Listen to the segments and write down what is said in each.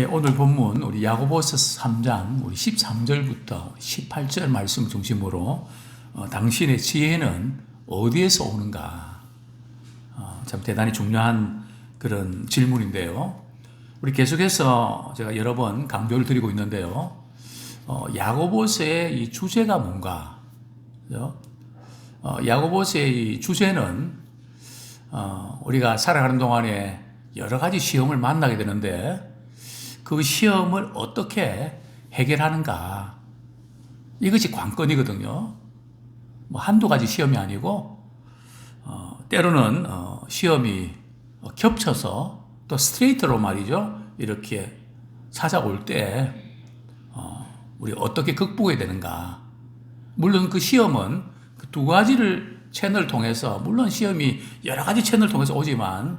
예, 오늘 본문 우리 야고보서 3장 우리 13절부터 18절 말씀 중심으로 당신의 지혜는 어디에서 오는가? 참 대단히 중요한 그런 질문인데요. 우리 계속해서 제가 여러 번 강조를 드리고 있는데요. 야고보서의 이 주제가 뭔가? 야고보서의 이 주제는 우리가 살아가는 동안에 여러 가지 시험을 만나게 되는데 그 시험을 어떻게 해결하는가? 이것이 관건이거든요. 뭐 한두 가지 시험이 아니고 때로는 시험이 겹쳐서 또 스트레이트로 말이죠. 이렇게 찾아올 때 우리 어떻게 극복해야 되는가? 물론 그 시험은 그 두 가지를 채널을 통해서 물론 시험이 여러 가지 채널을 통해서 오지만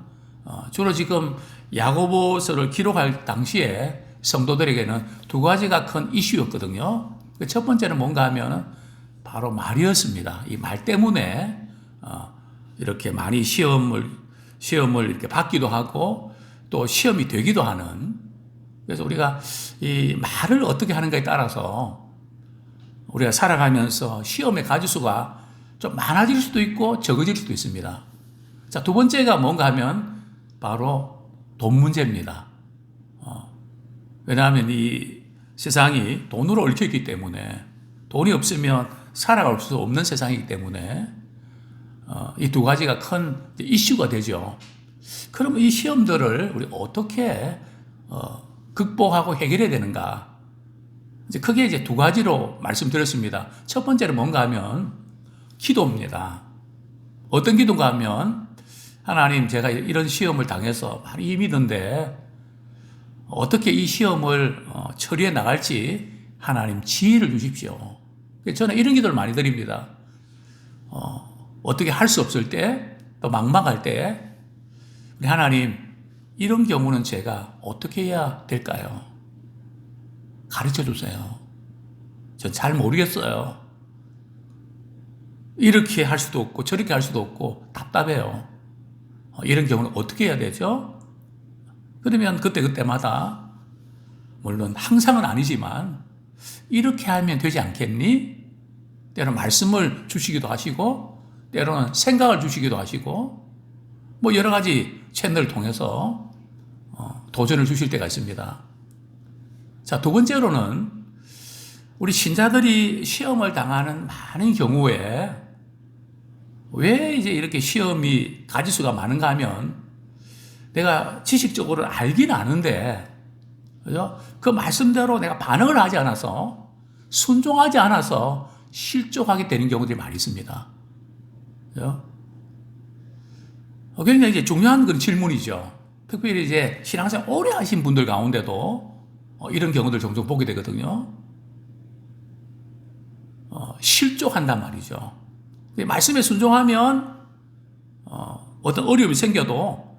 주로 지금 야고보서를 기록할 당시에 성도들에게는 두 가지가 큰 이슈였거든요. 첫 번째는 뭔가 하면 바로 말이었습니다. 이 말 때문에 이렇게 많이 시험을 이렇게 받기도 하고 또 시험이 되기도 하는. 그래서 우리가 이 말을 어떻게 하는가에 따라서 우리가 살아가면서 시험의 가지수가 좀 많아질 수도 있고 적어질 수도 있습니다. 자, 두 번째가 뭔가 하면 바로 돈 문제입니다. 왜냐하면 이 세상이 돈으로 얽혀 있기 때문에 돈이 없으면 살아갈 수 없는 세상이기 때문에 이 두 가지가 큰 이슈가 되죠. 그럼 이 시험들을 우리 어떻게 극복하고 해결해야 되는가? 이제 크게 이제 두 가지로 말씀드렸습니다. 첫 번째는 뭔가 하면 기도입니다. 어떤 기도인가 하면 하나님, 제가 이런 시험을 당해서 많이 힘이 든데 어떻게 이 시험을 처리해 나갈지 하나님 지혜를 주십시오. 저는 이런 기도를 많이 드립니다. 어떻게 할 수 없을 때, 또 막막할 때 우리 하나님, 이런 경우는 제가 어떻게 해야 될까요? 가르쳐 주세요. 전 잘 모르겠어요. 이렇게 할 수도 없고 저렇게 할 수도 없고 답답해요. 이런 경우는 어떻게 해야 되죠? 그러면 그때마다 물론 항상은 아니지만 이렇게 하면 되지 않겠니? 때로는 말씀을 주시기도 하시고 때로는 생각을 주시기도 하시고 뭐 여러 가지 채널을 통해서 도전을 주실 때가 있습니다. 자, 두 번째로는 우리 신자들이 시험을 당하는 많은 경우에 왜 이제 이렇게 시험이 가지수가 많은가 하면 내가 지식적으로 알긴 아는데, 그죠? 그 말씀대로 내가 반응을 하지 않아서, 순종하지 않아서 실족하게 되는 경우들이 많이 있습니다. 그죠? 굉장히 이제 중요한 그런 질문이죠. 특별히 이제 신앙생활 오래 하신 분들 가운데도 이런 경우들 종종 보게 되거든요. 실족한단 말이죠. 말씀에 순종하면 어떤 어려움이 생겨도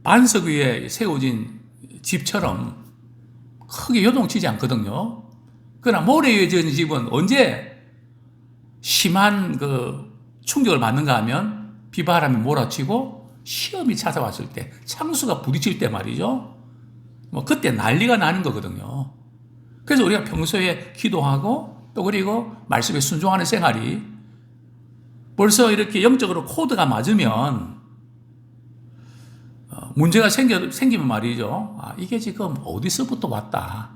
반석 위에 세워진 집처럼 크게 요동치지 않거든요. 그러나 모래 위에 지은 집은 언제 심한 그 충격을 받는가 하면 비바람이 몰아치고 시험이 찾아왔을 때, 창수가 부딪힐 때 말이죠. 그때 난리가 나는 거거든요. 그래서 우리가 평소에 기도하고 또 그리고 말씀에 순종하는 생활이 벌써 이렇게 영적으로 코드가 맞으면 문제가 생기면 말이죠. 이게 지금 어디서부터 왔다.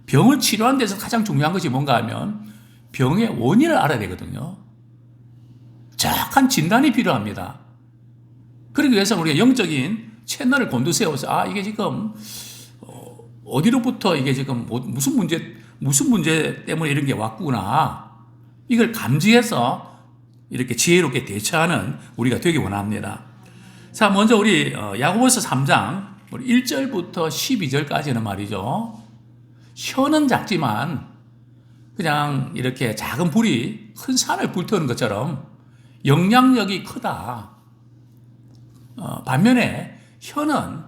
병을 치료하는 데서 가장 중요한 것이 뭔가 하면 병의 원인을 알아야 되거든요. 정확한 진단이 필요합니다. 그러기 위해서 우리가 영적인 채널을 곤두세워서 이게 지금 어디로부터 이게 지금 무슨 문제 때문에 이런 게 왔구나. 이걸 감지해서 이렇게 지혜롭게 대처하는 우리가 되기 원합니다. 자, 먼저 우리 야고보서 3장 1절부터 12절까지는 말이죠. 혀는 작지만 그냥 이렇게 작은 불이 큰 산을 불태우는 것처럼 영향력이 크다. 반면에 혀는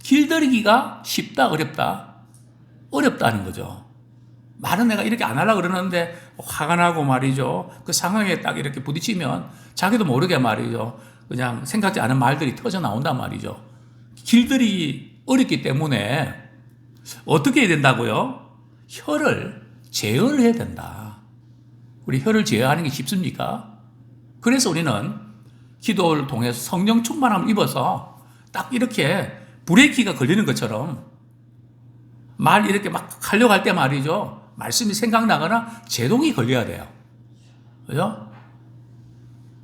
길들이기가 쉽다, 어렵다? 어렵다는 거죠. 말은 내가 이렇게 안 하려고 그러는데 화가 나고 말이죠. 그 상황에 딱 이렇게 부딪히면 자기도 모르게 말이죠. 그냥 생각지 않은 말들이 터져 나온단 말이죠. 길들이기 어렵기 때문에 어떻게 해야 된다고요? 혀를 제어를 해야 된다. 우리 혀를 제어하는 게 쉽습니까? 그래서 우리는 기도를 통해서 성령 충만함을 입어서 딱 이렇게 브레이크가 걸리는 것처럼 말 이렇게 막 하려고 할 때 말이죠. 말씀이 생각나거나 제동이 걸려야 돼요. 그죠?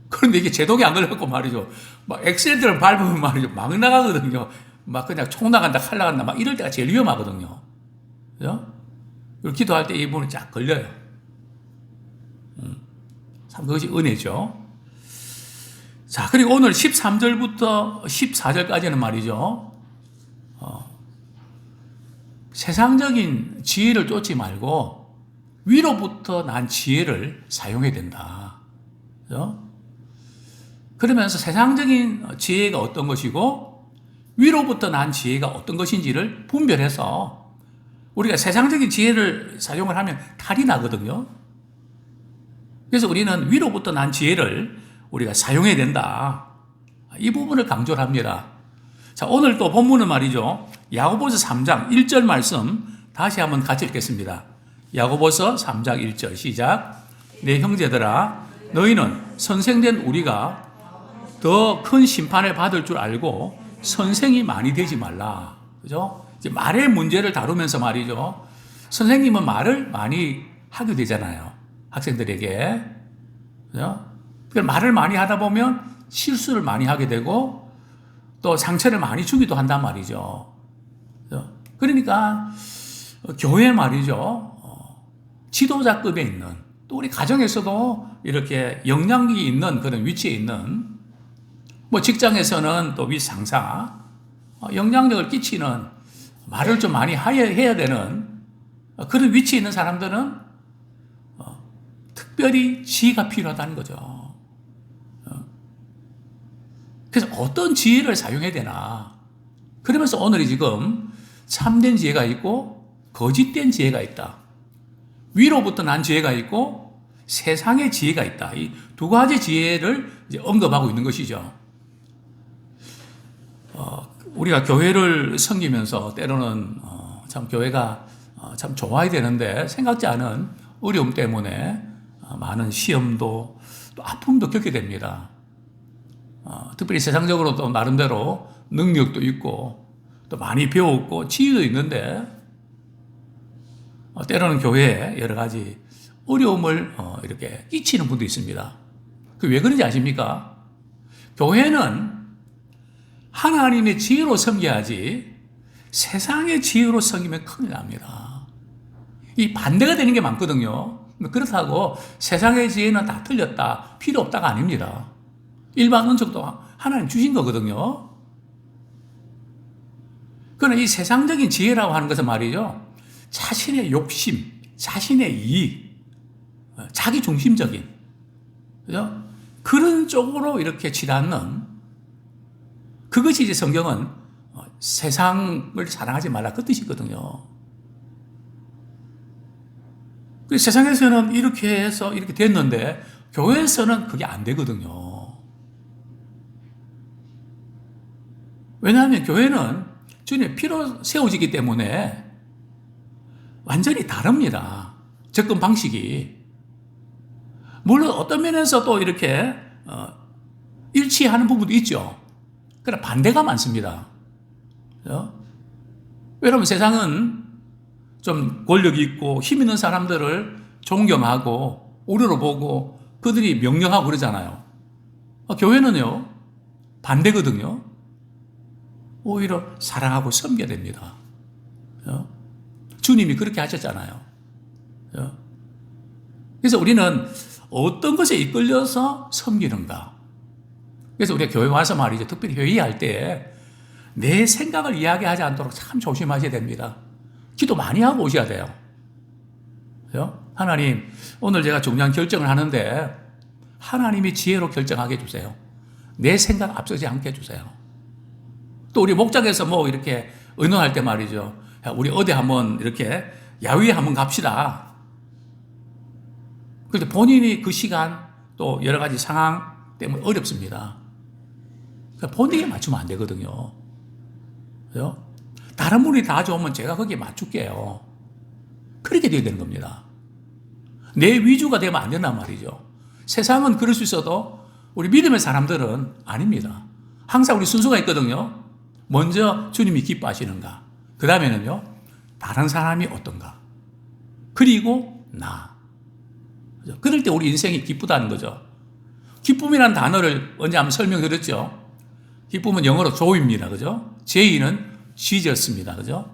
그런데 이게 제동이 안 걸려갖고 말이죠. 막 엑셀들을 밟으면 말이죠. 막 나가거든요. 막 그냥 총 나간다, 칼 나간다, 막 이럴 때가 제일 위험하거든요. 그죠? 그리고 기도할 때 이 부분이 쫙 걸려요. 참 그것이 은혜죠. 자, 그리고 오늘 13절부터 14절까지는 말이죠. 세상적인 지혜를 쫓지 말고 위로부터 난 지혜를 사용해야 된다. 그죠? 그러면서 세상적인 지혜가 어떤 것이고 위로부터 난 지혜가 어떤 것인지를 분별해서 우리가 세상적인 지혜를 사용을 하면 탈이 나거든요. 그래서 우리는 위로부터 난 지혜를 우리가 사용해야 된다. 이 부분을 강조를 합니다. 자, 오늘 또 본문은 말이죠. 야고보서 3장 1절 말씀 다시 한번 같이 읽겠습니다. 야고보서 3장 1절 시작. 내 형제들아 너희는 선생된 우리가 더 큰 심판을 받을 줄 알고 선생이 많이 되지 말라. 그죠? 이제 말의 문제를 다루면서 말이죠. 선생님은 말을 많이 하게 되잖아요. 학생들에게. 그죠? 말을 많이 하다 보면 실수를 많이 하게 되고 또 상처를 많이 주기도 한단 말이죠. 그러니까 교회 말이죠. 지도자급에 있는 또 우리 가정에서도 이렇게 영향력이 있는 그런 위치에 있는 뭐 직장에서는 또 윗상사 영향력을 끼치는 말을 좀 많이 해야 되는 그런 위치에 있는 사람들은 특별히 지혜가 필요하다는 거죠. 그래서 어떤 지혜를 사용해야 되나. 그러면서 오늘이 지금 참된 지혜가 있고 거짓된 지혜가 있다. 위로부터 난 지혜가 있고 세상의 지혜가 있다. 이 두 가지 지혜를 이제 언급하고 있는 것이죠. 우리가 교회를 섬기면서 때로는 참 교회가 참 좋아야 되는데 생각지 않은 어려움 때문에 많은 시험도 또 아픔도 겪게 됩니다. 특별히 세상적으로 또 나름대로 능력도 있고 또 많이 배웠고 지위도 있는데 때로는 교회에 여러 가지 어려움을 이렇게 끼치는 분도 있습니다. 그 왜 그런지 아십니까? 교회는 하나님의 지혜로 섬겨야지 세상의 지혜로 섬기면 큰일 납니다. 이 반대가 되는 게 많거든요. 그렇다고 세상의 지혜는 다 틀렸다, 필요 없다가 아닙니다. 일반 은총도 하나님 주신 거거든요. 그러나 이 세상적인 지혜라고 하는 것은 말이죠. 자신의 욕심, 자신의 이익, 자기 중심적인, 그죠? 그런 쪽으로 이렇게 치닫는 그것이 이제 성경은 세상을 사랑하지 말라 그 뜻이거든요. 세상에서는 이렇게 해서 이렇게 됐는데 교회에서는 그게 안 되거든요. 왜냐하면 교회는 주님의 피로 세워지기 때문에 완전히 다릅니다. 접근 방식이. 물론 어떤 면에서 또 이렇게 일치하는 부분도 있죠. 그러나 반대가 많습니다. 왜냐하면 세상은 좀 권력이 있고 힘 있는 사람들을 존경하고 우러러 보고 그들이 명령하고 그러잖아요. 교회는요 반대거든요. 오히려 사랑하고 섬겨야 됩니다. 주님이 그렇게 하셨잖아요. 그래서 우리는 어떤 것에 이끌려서 섬기는가. 그래서 우리가 교회 와서 말이죠. 특별히 회의할 때 내 생각을 이야기하지 않도록 참 조심하셔야 됩니다. 기도 많이 하고 오셔야 돼요. 하나님, 오늘 제가 중요한 결정을 하는데 하나님이 지혜로 결정하게 해주세요. 내 생각 앞서지 않게 해주세요. 또 우리 목장에서 뭐 이렇게 의논할 때 말이죠. 우리 어디 한번 이렇게 야외에 한번 갑시다. 그런데 본인이 그 시간 또 여러 가지 상황 때문에 어렵습니다. 그러니까 본인이 맞추면 안 되거든요. 그죠? 다른 분이 다 좋으면 제가 거기에 맞출게요. 그렇게 돼야 되는 겁니다. 내 위주가 되면 안 된단 말이죠. 세상은 그럴 수 있어도 우리 믿음의 사람들은 아닙니다. 항상 우리 순서가 있거든요. 먼저 주님이 기뻐하시는가. 그 다음에는요, 다른 사람이 어떤가. 그리고 나. 그럴 때 우리 인생이 기쁘다는 거죠. 기쁨이라는 단어를 언제 한번 설명드렸죠. 기쁨은 영어로 joy입니다. 그죠? J는 Jesus입니다. 그죠?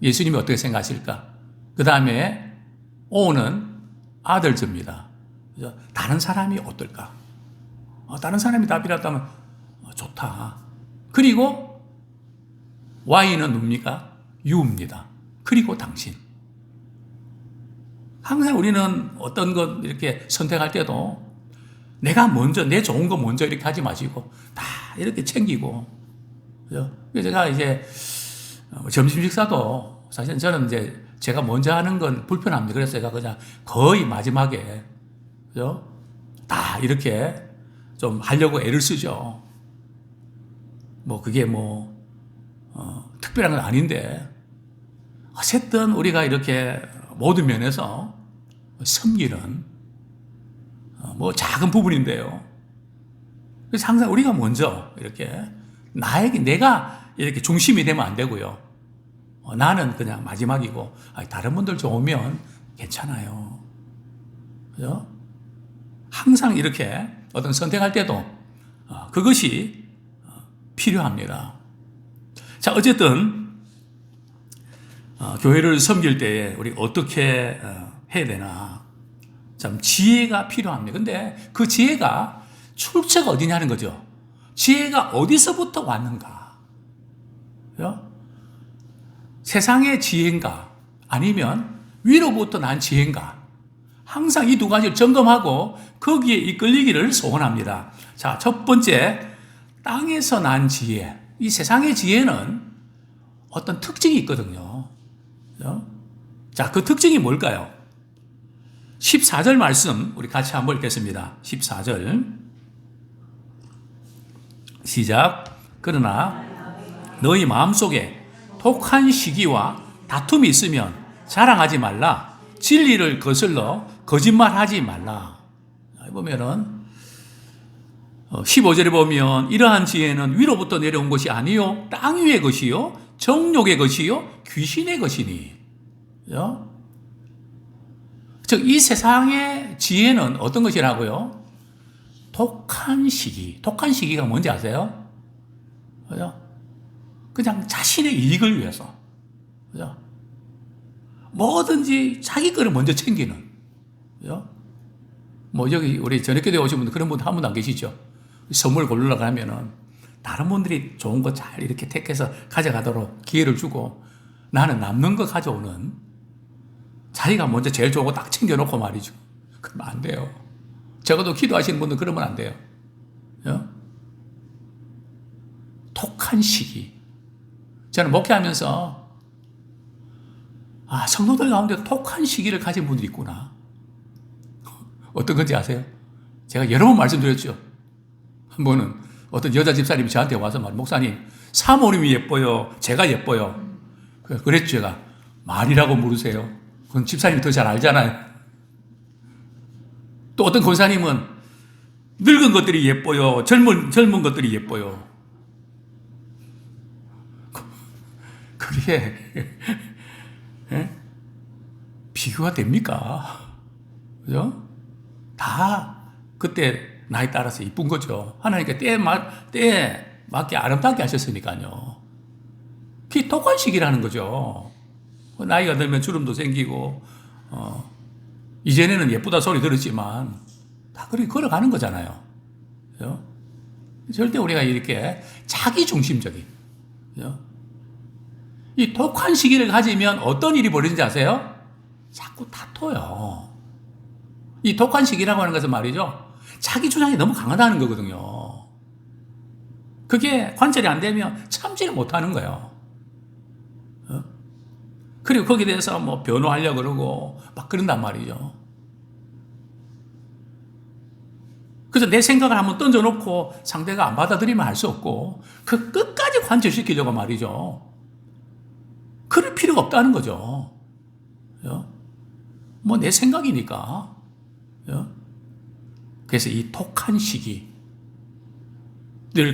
예수님이 어떻게 생각하실까? 그 다음에 O는 others입니다. 그죠? 다른 사람이 어떨까? 다른 사람이 답이라다면 좋다. 그리고 Y는 뭡니까? You입니다. 그리고 당신. 항상 우리는 어떤 것 이렇게 선택할 때도 내가 먼저, 내 좋은 거 먼저 이렇게 하지 마시고 다 이렇게 챙기고. 그죠? 그래서 제가 이제 점심 식사도 사실 저는 이제 제가 먼저 하는 건 불편합니다. 그래서 제가 그냥 거의 마지막에, 그죠? 다 이렇게 좀 하려고 애를 쓰죠. 뭐 그게 특별한 건 아닌데, 어쨌든 우리가 이렇게 모든 면에서 섬기는 작은 부분인데요. 그래서 항상 우리가 먼저 이렇게 내가 이렇게 중심이 되면 안 되고요. 나는 그냥 마지막이고, 다른 분들 좋으면 괜찮아요. 그죠? 항상 이렇게 어떤 선택할 때도 그것이 필요합니다. 자, 어쨌든 교회를 섬길 때에 우리 어떻게 해야 되나. 참 지혜가 필요합니다. 근데 그 지혜가 출처가 어디냐는 거죠. 지혜가 어디서부터 왔는가. 그죠? 세상의 지혜인가 아니면 위로부터 난 지혜인가. 항상 이 두 가지를 점검하고 거기에 이끌리기를 소원합니다. 자, 첫 번째, 땅에서 난 지혜. 이 세상의 지혜는 어떤 특징이 있거든요. 그죠? 자, 그 특징이 뭘까요? 14절 말씀 우리 같이 한번 읽겠습니다. 14절 시작. 그러나 너희 마음속에 독한 시기와 다툼이 있으면 자랑하지 말라. 진리를 거슬러 거짓말하지 말라. 보면은 15절에 보면 이러한 지혜는 위로부터 내려온 것이 아니요 땅 위의 것이요 정욕의 것이요 귀신의 것이니. 그죠? 즉, 이 세상의 지혜는 어떤 것이라고요? 독한 시기. 독한 시기가 뭔지 아세요? 그죠? 그냥 자신의 이익을 위해서. 그죠? 뭐든지 자기 거를 먼저 챙기는. 그죠? 여기 우리 저녁교대 오신 분들 그런 분 한 분도 안 계시죠? 선물 고르려고 하면은 다른 분들이 좋은 거 잘 이렇게 택해서 가져가도록 기회를 주고 나는 남는 거 가져오는 자기가 먼저 제일 좋은 거 딱 챙겨놓고 말이죠. 그러면 안 돼요. 적어도 기도하시는 분들 그러면 안 돼요. 독한 시기. 저는 목회하면서 성도들 가운데 독한 시기를 가진 분들이 있구나. 어떤 건지 아세요? 제가 여러 번 말씀드렸죠. 한 번은 어떤 여자 집사님이 저한테 와서 목사님, 사모님이 예뻐요? 제가 예뻐요? 그랬죠. 제가 말이라고 물으세요. 그건 집사님이 더 잘 알잖아요. 또 어떤 권사님은 늙은 것들이 예뻐요? 젊은 것들이 예뻐요? 그게 비교가 됩니까? 그죠? 다 그때 나이 따라서 이쁜 거죠. 하나님께 때에 맞게 아름답게 하셨으니까요. 그게 독한 시기라는 거죠. 나이가 들면 주름도 생기고, 이전에는 예쁘다 소리 들었지만, 다 그렇게 걸어가는 거잖아요. 그죠? 절대 우리가 이렇게 자기중심적인, 그죠? 이 독한 시기를 가지면 어떤 일이 벌어지는지 아세요? 자꾸 다퉈요. 이 독한 시기라고 하는 것은 말이죠. 자기 주장이 너무 강하다는 거거든요. 그게 관철이 안 되면 참지를 못하는 거예요. 그리고 거기에 대해서 변호하려고 그러고 막 그런단 말이죠. 그래서 내 생각을 한번 던져놓고 상대가 안 받아들이면 할 수 없고 그 끝까지 관철시키려고 말이죠. 그럴 필요가 없다는 거죠. 뭐 내 생각이니까. 그래서 이 독한 시기를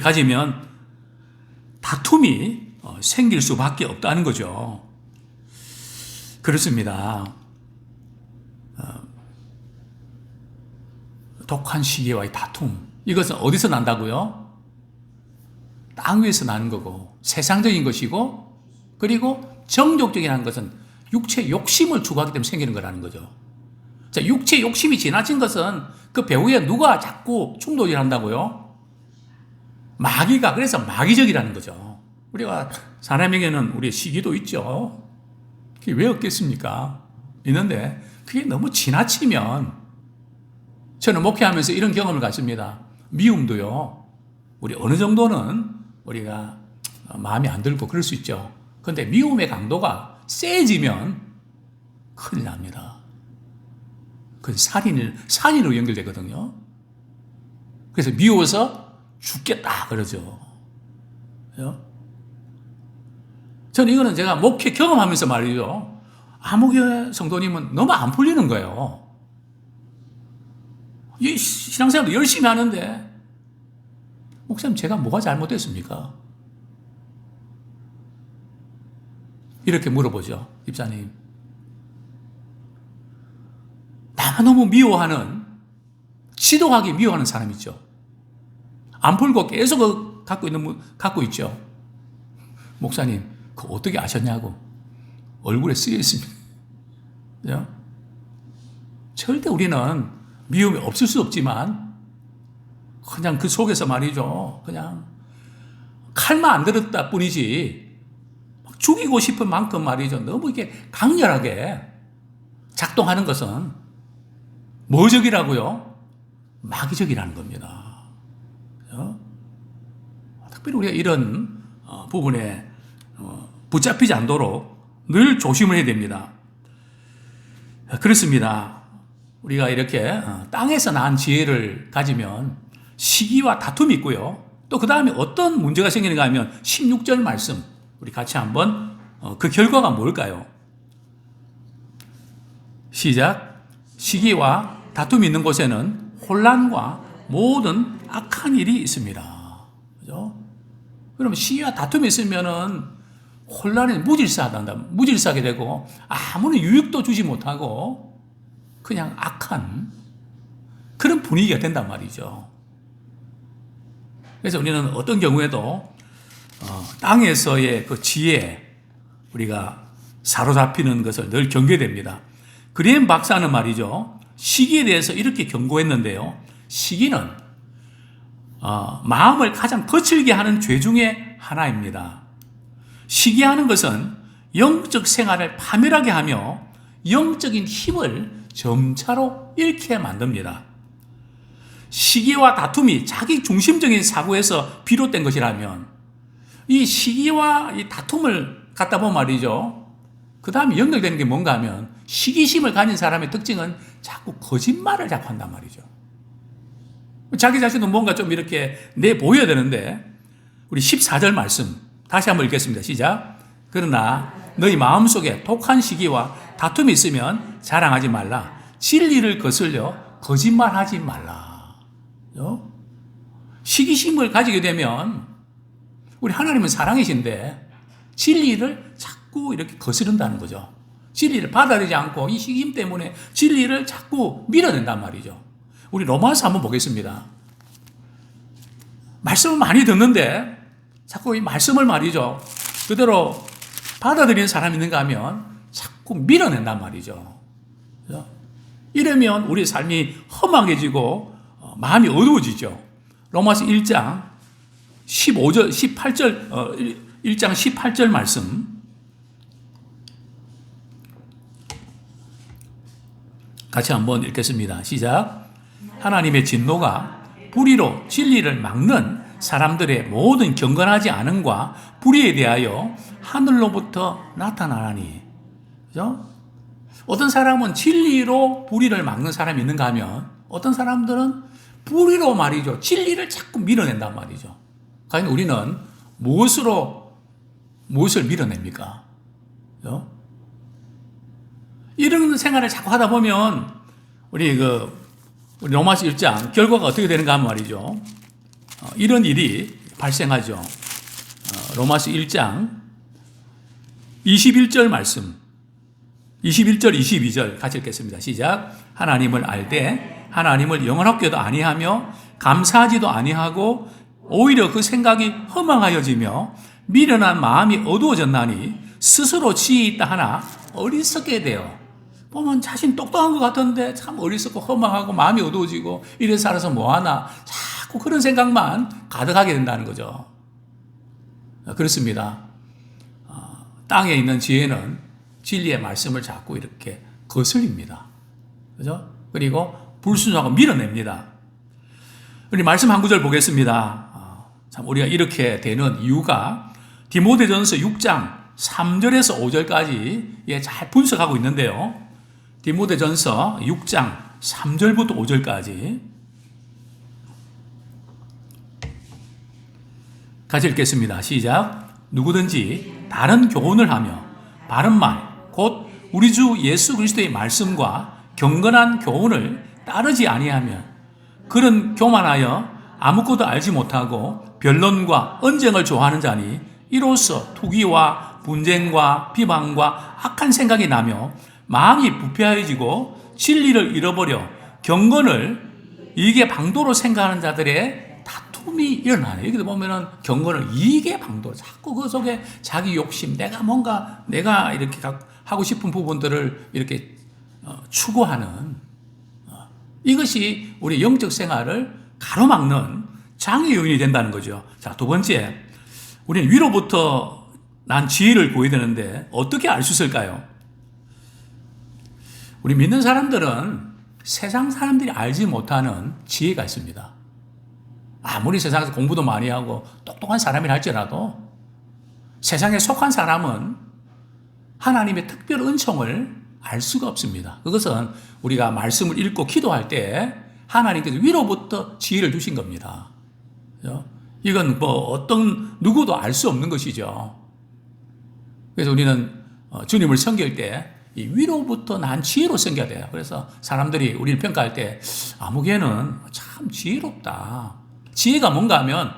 가지면 다툼이 생길 수밖에 없다는 거죠. 그렇습니다. 독한 시기와의 다툼, 이것은 어디서 난다고요? 땅 위에서 나는 거고 세상적인 것이고, 그리고 정욕적인 것은 육체 욕심을 추구하기 때문에 생기는 거라는 거죠. 자, 육체 욕심이 지나친 것은 그 배후에 누가 자꾸 충돌을 한다고요? 마귀가. 그래서 마귀적이라는 거죠. 우리가 사람에게는 우리의 시기도 있죠. 그게 왜 없겠습니까? 있는데 그게 너무 지나치면, 저는 목회하면서 이런 경험을 갖습니다. 미움도요, 우리 어느 정도는 우리가 마음에 안 들고 그럴 수 있죠. 그런데 미움의 강도가 세지면 큰일 납니다. 그건 살인으로 연결되거든요. 그래서 미워서 죽겠다 그러죠. 저는 이거는 제가 목회 경험하면서 말이죠. 아무교회 성도님은 너무 안 풀리는 거예요. 이 신앙생활도 열심히 하는데, 목사님 제가 뭐가 잘못됐습니까? 이렇게 물어보죠, 집사님. 나만 너무 미워하는, 지독하게 미워하는 사람 있죠. 안 풀고 계속 갖고 있죠. 목사님, 그거 어떻게 아셨냐고. 얼굴에 쓰여 있습니다. 절대 우리는 미움이 없을 수 없지만, 그냥 그 속에서 말이죠, 그냥 칼만 안 들었다 뿐이지, 죽이고 싶은 만큼 말이죠, 너무 이렇게 강렬하게 작동하는 것은 뭐적이라고요? 마귀적이라는 겁니다. 특별히 우리가 이런 부분에 붙잡히지 않도록 늘 조심을 해야 됩니다. 그렇습니다. 우리가 이렇게 땅에서 난 지혜를 가지면 시기와 다툼이 있고요. 또 그 다음에 어떤 문제가 생기는가 하면 16절 말씀, 우리 같이 한번 그 결과가 뭘까요? 시작. 시기와 다툼이 있는 곳에는 혼란과 모든 악한 일이 있습니다. 그죠? 그럼 시기와 다툼이 있으면은 혼란에 무질서하게 되고, 아무런 유익도 주지 못하고 그냥 악한 그런 분위기가 된단 말이죠. 그래서 우리는 어떤 경우에도 땅에서의 그 지혜에 우리가 사로잡히는 것을 늘 경계해야 됩니다. 그리엔 박사는 말이죠, 시기에 대해서 이렇게 경고했는데요. 시기는 마음을 가장 거칠게 하는 죄 중에 하나입니다. 시기하는 것은 영적 생활을 파멸하게 하며 영적인 힘을 점차로 잃게 만듭니다. 시기와 다툼이 자기 중심적인 사고에서 비롯된 것이라면, 이 시기와 이 다툼을 갖다 보면 말이죠, 그 다음에 연결되는 게 뭔가 하면, 시기심을 가진 사람의 특징은 자꾸 거짓말을 자꾸 한단 말이죠. 자기 자신도 뭔가 좀 이렇게 내 보여야 되는데, 우리 14절 말씀 다시 한번 읽겠습니다. 시작. 그러나 너희 마음속에 독한 시기와 다툼이 있으면 자랑하지 말라. 진리를 거슬려 거짓말하지 말라. 시기심을 가지게 되면, 우리 하나님은 사랑이신데 진리를 자꾸 이렇게 거스른다는 거죠. 진리를 받아들이지 않고 이 시기심 때문에 진리를 자꾸 밀어낸단 말이죠. 우리 로마서 한번 보겠습니다. 말씀을 많이 듣는데 자꾸 이 말씀을 말이죠, 그대로 받아들이는 사람이 있는가 하면 자꾸 밀어낸단 말이죠. 이러면 우리 삶이 험악해지고 마음이 어두워지죠. 로마서 1장 18절, 1장 18절 말씀 같이 한번 읽겠습니다. 시작. 하나님의 진노가 불의로 진리를 막는 사람들의 모든 경건하지 않음과 불의에 대하여 하늘로부터 나타나나니. 그죠? 어떤 사람은 진리로 불의를 막는 사람이 있는가 하면, 어떤 사람들은 불의로 말이죠, 진리를 자꾸 밀어낸단 말이죠. 과연 우리는 무엇을 밀어냅니까? 이런 생활을 자꾸 하다 보면 우리 로마서 1장 결과가 어떻게 되는가 하면 말이죠. 이런 일이 발생하죠. 로마서 1장 21절 말씀, 21절 22절 같이 읽겠습니다. 시작. 하나님을 알되 하나님을 영원하게도 아니하며 감사하지도 아니하고 오히려 그 생각이 허망하여지며 미련한 마음이 어두워졌나니 스스로 지혜 있다 하나 어리석게 되어. 보면 자신 똑똑한 것 같은데 참 어리석고 허망하고 마음이 어두워지고 이래 살아서 뭐하나 자꾸 그런 생각만 가득하게 된다는 거죠. 그렇습니다. 땅에 있는 지혜는 진리의 말씀을 자꾸 이렇게 거슬립니다. 그죠? 그리고 불순종하고 밀어냅니다. 우리 말씀 한 구절 보겠습니다. 참 우리가 이렇게 되는 이유가 디모데전서 6장 3절에서 5절까지 잘 분석하고 있는데요. 디모데전서 6장 3절부터 5절까지 같이 읽겠습니다. 시작. 누구든지 다른 교훈을 하며 바른 말, 곧 우리 주 예수 그리스도의 말씀과 경건한 교훈을 따르지 아니하면 그런 교만하여 아무것도 알지 못하고 변론과 언쟁을 좋아하는 자니 이로써 투기와 분쟁과 비방과 악한 생각이 나며 마음이 부패하여지고 진리를 잃어버려 경건을 이익의 방도로 생각하는 자들의 다툼이 일어나요. 여기도 보면은 경건을 이익의 방도, 자꾸 그 속에 자기 욕심, 내가 이렇게 하고 싶은 부분들을 이렇게 추구하는 이것이 우리 영적 생활을 가로막는 장애 요인이 된다는 거죠. 자, 두 번째, 우리는 위로부터 난 지혜를 보여야 되는데 어떻게 알 수 있을까요? 우리 믿는 사람들은 세상 사람들이 알지 못하는 지혜가 있습니다. 아무리 세상에서 공부도 많이 하고 똑똑한 사람이라 할지라도 세상에 속한 사람은 하나님의 특별 은총을 알 수가 없습니다. 그것은 우리가 말씀을 읽고 기도할 때 하나님께서 위로부터 지혜를 주신 겁니다. 이건 어떤 누구도 알 수 없는 것이죠. 그래서 우리는 주님을 섬길 때 이 위로부터 난 지혜로 섬겨야 돼요. 그래서 사람들이 우리를 평가할 때 아무개는 참 지혜롭다. 지혜가 뭔가 하면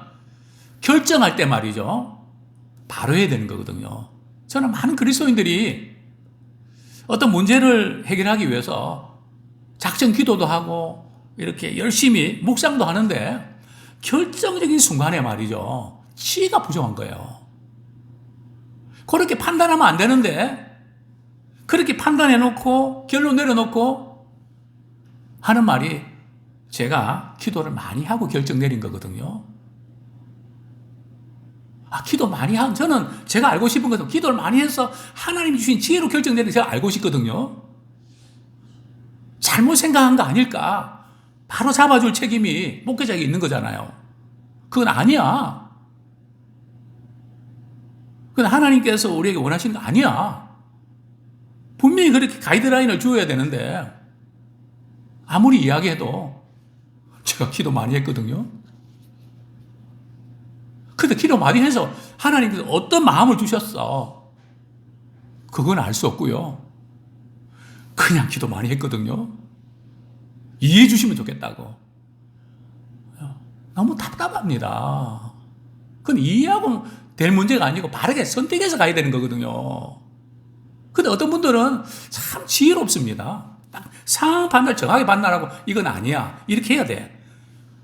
결정할 때 말이죠. 바로 해야 되는 거거든요. 저는 많은 그리스도인들이 어떤 문제를 해결하기 위해서 작정 기도도 하고 이렇게 열심히 묵상도 하는데 결정적인 순간에 말이죠. 지혜가 부족한 거예요. 그렇게 판단하면 안 되는데 그렇게 판단해놓고 결론 내려놓고 하는 말이 제가 기도를 많이 하고 결정 내린 거거든요. 기도 많이 하고 저는 제가 알고 싶은 것은 기도를 많이 해서 하나님이 주신 지혜로 결정 내린 게 제가 알고 싶거든요. 잘못 생각한 거 아닐까? 바로 잡아줄 책임이 목회자에게 있는 거잖아요. 그건 아니야. 그건 하나님께서 우리에게 원하시는 거 아니야. 분명히 그렇게 가이드라인을 주어야 되는데 아무리 이야기해도 제가 기도 많이 했거든요. 근데 기도 많이 해서 하나님께서 어떤 마음을 주셨어? 그건 알 수 없고요. 그냥 기도 많이 했거든요. 이해해 주시면 좋겠다고. 너무 답답합니다. 그건 이해하고 될 문제가 아니고 바르게 선택해서 가야 되는 거거든요. 근데 어떤 분들은 참 지혜롭습니다. 딱 상황 판단 정확하게 판단하고 이건 아니야. 이렇게 해야 돼.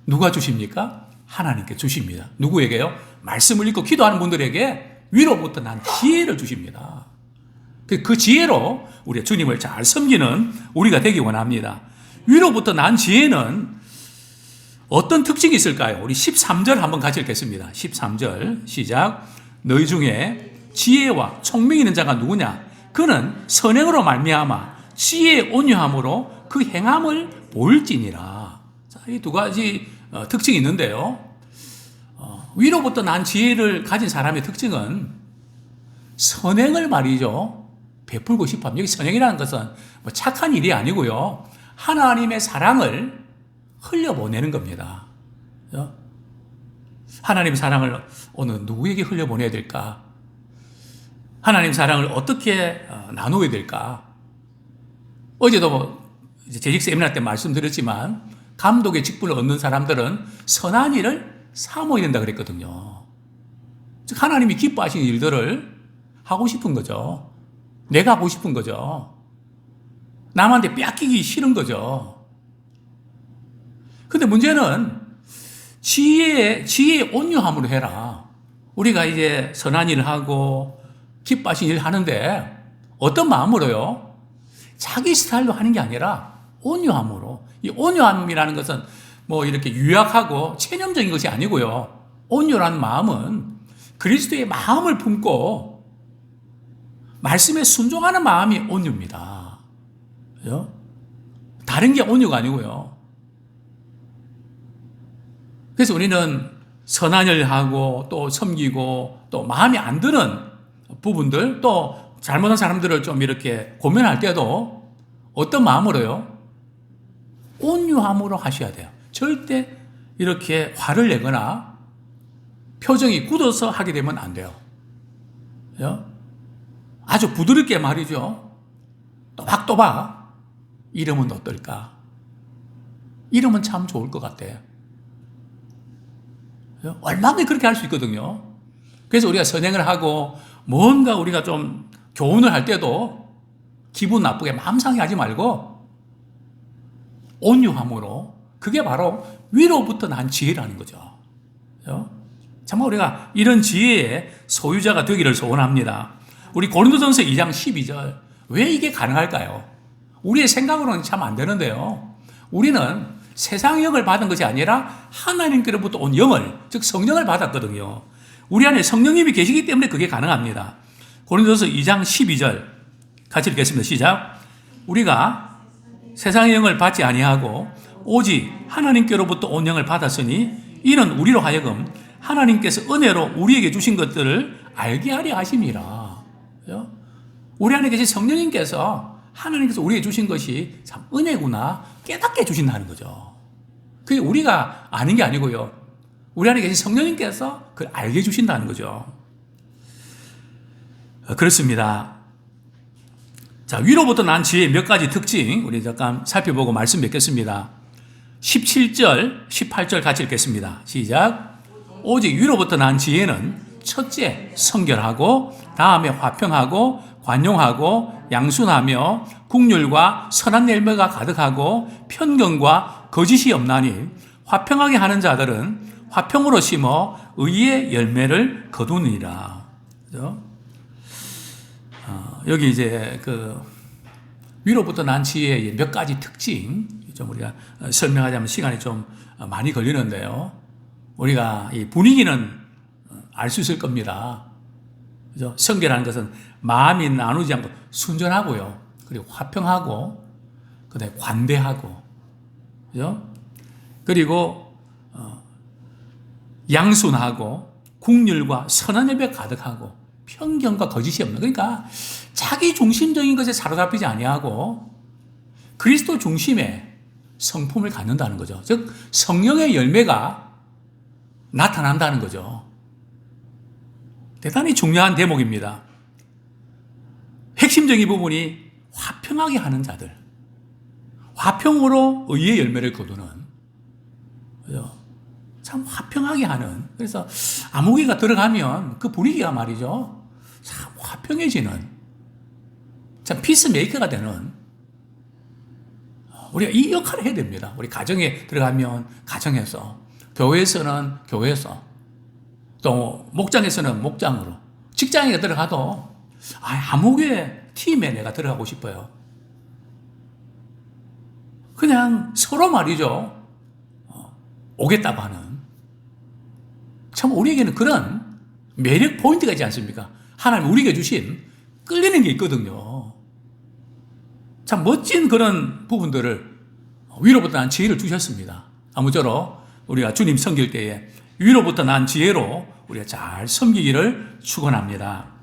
누가 주십니까? 하나님께 주십니다. 누구에게요? 말씀을 읽고 기도하는 분들에게 위로부터 난 지혜를 주십니다. 그 지혜로 우리 주님을 잘 섬기는 우리가 되기 원합니다. 위로부터 난 지혜는 어떤 특징이 있을까요? 우리 13절 한번 같이 읽겠습니다. 13절 시작. 너희 중에 지혜와聰明 있는 자가 누구냐? 그는 선행으로 말미암아 지혜의 온유함으로 그 행함을 보일지니라. 자, 이 두 가지 특징이 있는데요. 위로부터 난 지혜를 가진 사람의 특징은 선행을 말이죠. 베풀고 싶어 합니다. 여기 선행이라는 것은 뭐 착한 일이 아니고요. 하나님의 사랑을 흘려보내는 겁니다. 하나님의 사랑을 오늘 누구에게 흘려보내야 될까? 하나님 사랑을 어떻게 나누어야 될까? 어제도 재직 세미나 때 말씀드렸지만 감독의 직분을 얻는 사람들은 선한 일을 사모해야 된다 그랬거든요. 즉 하나님이 기뻐하시는 일들을 하고 싶은 거죠. 내가 하고 싶은 거죠. 남한테 뺏기기 싫은 거죠. 근데 문제는 지혜의 온유함으로 해라. 우리가 이제 선한 일을 하고 기뻐하시는 일을 하는데 어떤 마음으로요? 자기 스타일로 하는 게 아니라 온유함으로. 이 온유함이라는 것은 뭐 이렇게 유약하고 체념적인 것이 아니고요. 온유라는 마음은 그리스도의 마음을 품고 말씀에 순종하는 마음이 온유입니다. 그죠? 다른 게 온유가 아니고요. 그래서 우리는 선한 일을 하고 또 섬기고 또 마음에 안 드는 부분들 또 잘못한 사람들을 좀 이렇게 고민할 때도 어떤 마음으로요? 온유함으로 하셔야 돼요. 절대 이렇게 화를 내거나 표정이 굳어서 하게 되면 안 돼요. 그죠? 아주 부드럽게 말이죠. 또박또박 이러면 어떨까? 이러면 참 좋을 것 같아요. 얼마나 그렇게 할 수 있거든요. 그래서 우리가 선행을 하고 뭔가 우리가 좀 교훈을 할 때도 기분 나쁘게 마음 상해하지 말고 온유함으로 그게 바로 위로부터 난 지혜라는 거죠. 정말 우리가 이런 지혜의 소유자가 되기를 소원합니다. 우리 고린도전서 2장 12절 왜 이게 가능할까요? 우리의 생각으로는 참 안 되는데요. 우리는 세상 영을 받은 것이 아니라 하나님께로부터 온 영을, 즉 성령을 받았거든요. 우리 안에 성령님이 계시기 때문에 그게 가능합니다. 고린도전서 2장 12절 같이 읽겠습니다. 시작. 우리가 세상의 영을 받지 아니하고 오직 하나님께로부터 온 영을 받았으니 이는 우리로 하여금 하나님께서 은혜로 우리에게 주신 것들을 알게 하려 하심이라. 우리 안에 계신 성령님께서 하나님께서 우리에게 주신 것이 참 은혜구나 깨닫게 해주신다는 거죠. 그게 우리가 아는 게 아니고요. 우리 안에 계신 성령님께서 그걸 알게 해주신다는 거죠. 그렇습니다. 자, 위로부터 난 지혜의 몇 가지 특징 우리 잠깐 살펴보고 말씀 맺겠습니다. 17절, 18절 같이 읽겠습니다. 시작. 오직 위로부터 난 지혜는 첫째 성결하고 다음에 화평하고 관용하고 양순하며 국률과 선한 열매가 가득하고 편견과 거짓이 없나니 화평하게 하는 자들은 화평으로 심어 의의 열매를 거두니라. 그죠? 여기 이제 그 위로부터 난 지혜의 몇 가지 특징 좀 우리가 설명하자면 시간이 좀 많이 걸리는데요. 우리가 이 분위기는 알 수 있을 겁니다. 그죠? 성결하는 것은 마음이 나누지 않고 순전하고요. 그리고 화평하고, 그다음에 관대하고, 그죠? 그리고 양순하고, 국률과 선한 열매 가득하고, 편견과 거짓이 없는. 그러니까 자기 중심적인 것에 사로잡히지 아니하고 그리스도 중심의 성품을 갖는다는 거죠. 즉 성령의 열매가 나타난다는 거죠. 대단히 중요한 대목입니다. 핵심적인 부분이 화평하게 하는 자들, 화평으로 의의 열매를 거두는, 그죠? 참 화평하게 하는. 그래서 암흑기가 들어가면 그 분위기가 말이죠, 참 화평해지는, 참 피스메이커가 되는, 우리가 이 역할을 해야 됩니다. 우리 가정에 들어가면 가정에서, 교회에서는 교회에서, 또 목장에서는 목장으로, 직장에 들어가도 암흑의 팀에 내가 들어가고 싶어요. 그냥 서로 말이죠, 오겠다고 하는, 참 우리에게는 그런 매력 포인트가 있지 않습니까? 하나님 우리에게 주신 끌리는 게 있거든요. 참 멋진 그런 부분들을 위로부터 난 지혜를 주셨습니다. 아무쪼록 우리가 주님 섬길 때에 위로부터 난 지혜로 우리가 잘 섬기기를 축원합니다.